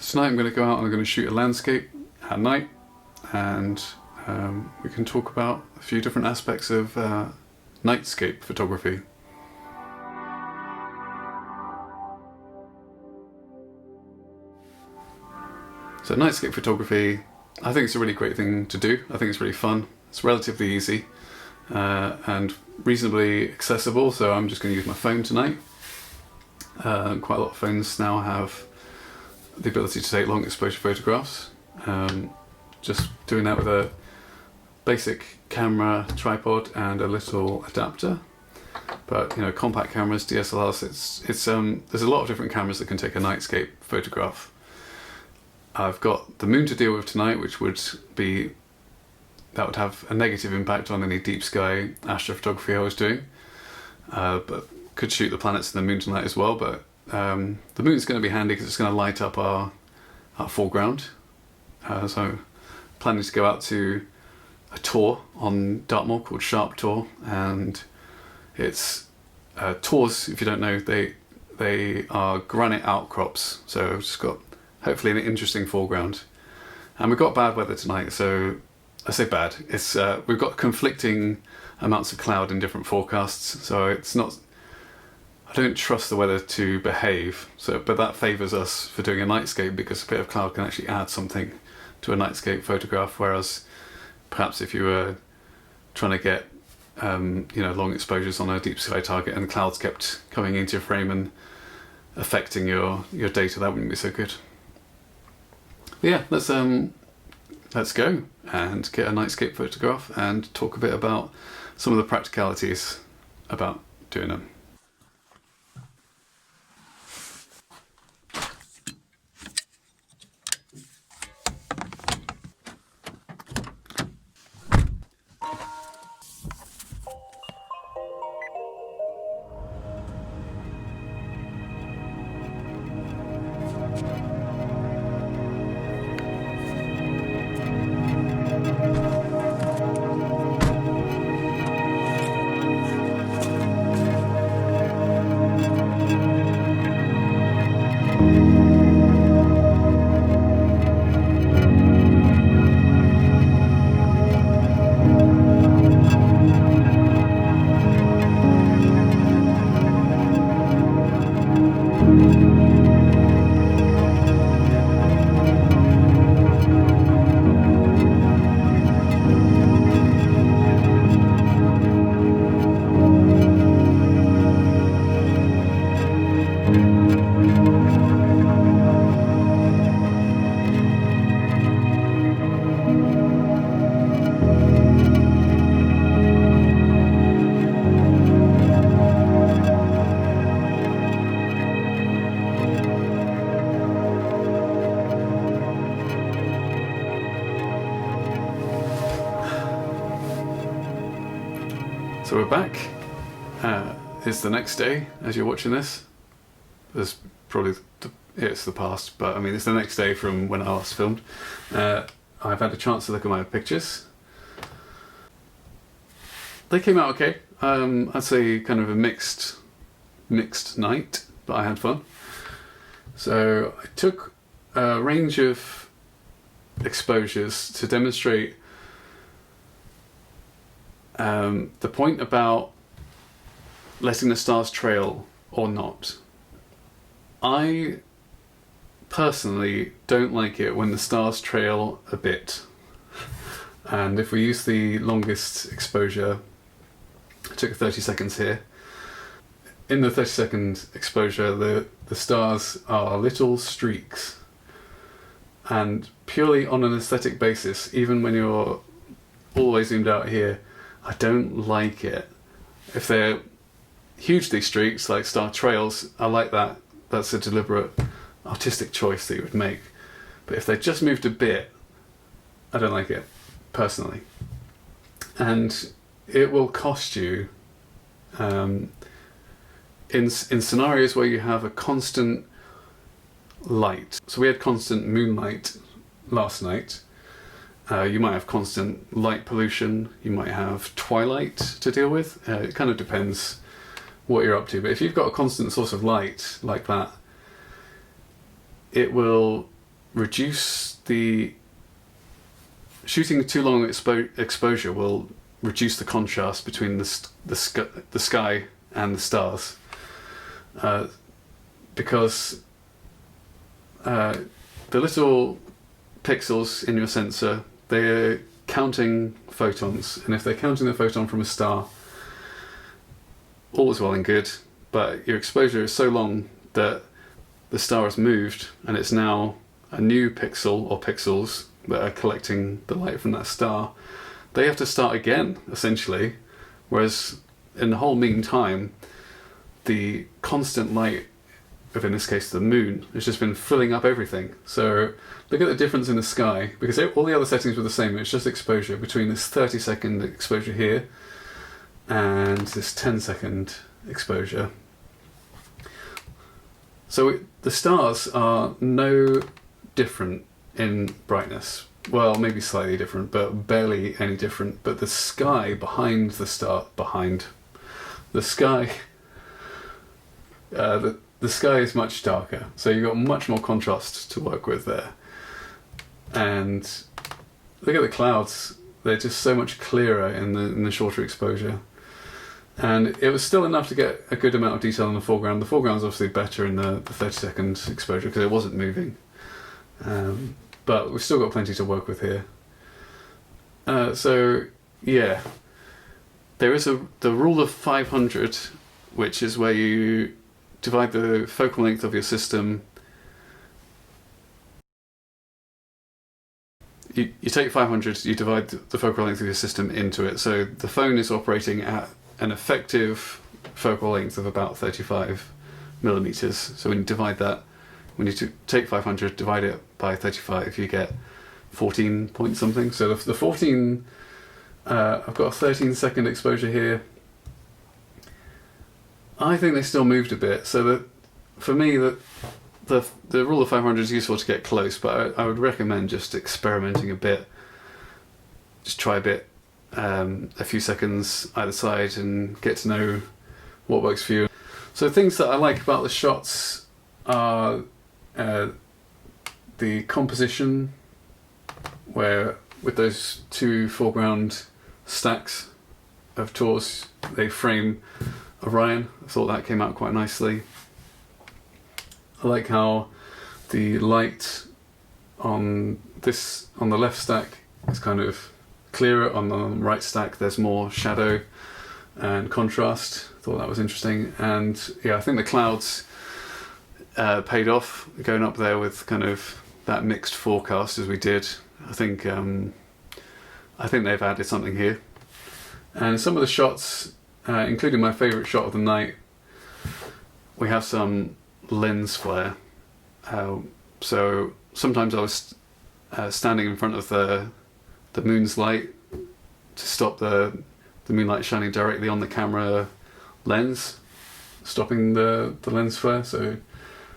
Tonight I'm going to go out and I'm going to shoot a landscape at night, and we can talk about a few different aspects of nightscape photography. So nightscape photography, I think it's a really great thing to do. I think it's really fun. It's relatively easy and reasonably accessible, so I'm just going to use my phone tonight. Quite a lot of phones now have the ability to take long exposure photographs. Just doing that with a basic camera, tripod and a little adapter. But you know, compact cameras, DSLRs, there's a lot of different cameras that can take a nightscape photograph. I've got the moon to deal with tonight, which would have a negative impact on any deep sky astrophotography I was doing. But could shoot the planets and the moon tonight as well, but the moon's going to be handy because it's going to light up our foreground. So planning to go out to a tour on Dartmoor called Sharp Tor, and it's tors, if you don't know, they are granite outcrops, so I've just got hopefully an interesting foreground. And we've got bad weather tonight, so I say bad, it's we've got conflicting amounts of cloud in different forecasts, so it's not, I don't trust the weather to behave, but that favours us for doing a nightscape because a bit of cloud can actually add something to a nightscape photograph, whereas perhaps if you were trying to get long exposures on a deep sky target and clouds kept coming into your frame and affecting your data, that wouldn't be so good. But yeah, let's go and get a nightscape photograph and talk a bit about some of the practicalities about doing them. So we're back. It's the next day as you're watching this. There's probably it's the past, but I mean it's the next day from when I last filmed. I've had a chance to look at my pictures. They came out okay. I'd say kind of a mixed night, but I had fun. So I took a range of exposures to demonstrate the point about letting the stars trail or not. I personally don't like it when the stars trail a bit. And if we use the longest exposure, I took 30 seconds here. In the 30-second exposure, the stars are little streaks. And purely on an aesthetic basis, even when you're all the way zoomed out here, I don't like it. If they're hugely streaks, like star trails, I like that. That's a deliberate artistic choice that you would make. But if they just moved a bit, I don't like it, personally. And it will cost you, in scenarios where you have a constant light. So we had constant moonlight last night. You might have constant light pollution, you might have twilight to deal with. It kind of depends what you're up to, but if you've got a constant source of light like that, it will reduce the shooting too long exposure will reduce the contrast between the sky and the stars, because the little pixels in your sensor, they're counting photons, and if they're counting the photon from a star, all is well and good, but your exposure is so long that the star has moved and it's now a new pixel or pixels that are collecting the light from that star. They have to start again, essentially, whereas in the whole meantime, the constant light of, in this case, the moon, has just been filling up everything. So look at the difference in the sky, because all the other settings were the same. It's just exposure between this 30-second exposure here and this 10-second exposure. So the stars are no different in brightness. Well, maybe slightly different, but barely any different. But the sky behind the star, the sky is much darker. So you've got much more contrast to work with there. And look at the clouds; they're just so much clearer in the shorter exposure. And it was still enough to get a good amount of detail in the foreground. The foreground's obviously better in the 30-second exposure because it wasn't moving. But we've still got plenty to work with here. So yeah, there is the rule of 500, which is where you divide the focal length of your system. You take 500, you divide the focal length of your system into it. So the phone is operating at an effective focal length of about 35 millimeters. So when you divide that, when you take 500, divide it by 35, you get 14 point something. So the 14, I've got a 13-second exposure here. I think they still moved a bit. So that for me, the rule of 500 is useful to get close, but I would recommend just experimenting a bit. Just try a bit, a few seconds either side, and get to know what works for you. So things that I like about the shots are the composition, where with those two foreground stacks of Tors, they frame Orion. I thought that came out quite nicely. I like how the light on the left stack is kind of clearer, on the right stack there's more shadow and contrast. I thought that was interesting. And yeah, I think the clouds paid off, going up there with kind of that mixed forecast as we did. I think they've added something here. And some of the shots, including my favourite shot of the night, we have some lens flare. So sometimes I was standing in front of the moon's light to stop the moonlight shining directly on the camera lens, stopping the lens flare. So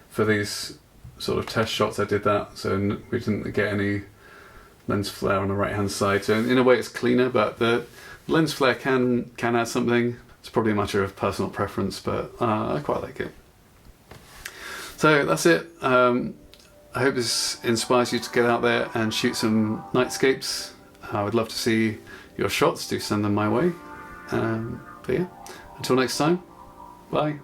for these sort of test shots I did that, so we didn't get any lens flare on the right hand side. So in a way it's cleaner, but the lens flare can add something. It's probably a matter of personal preference, but I quite like it. So that's it. I hope this inspires you to get out there and shoot some nightscapes. I would love to see your shots. Do send them my way. But yeah, until next time, bye.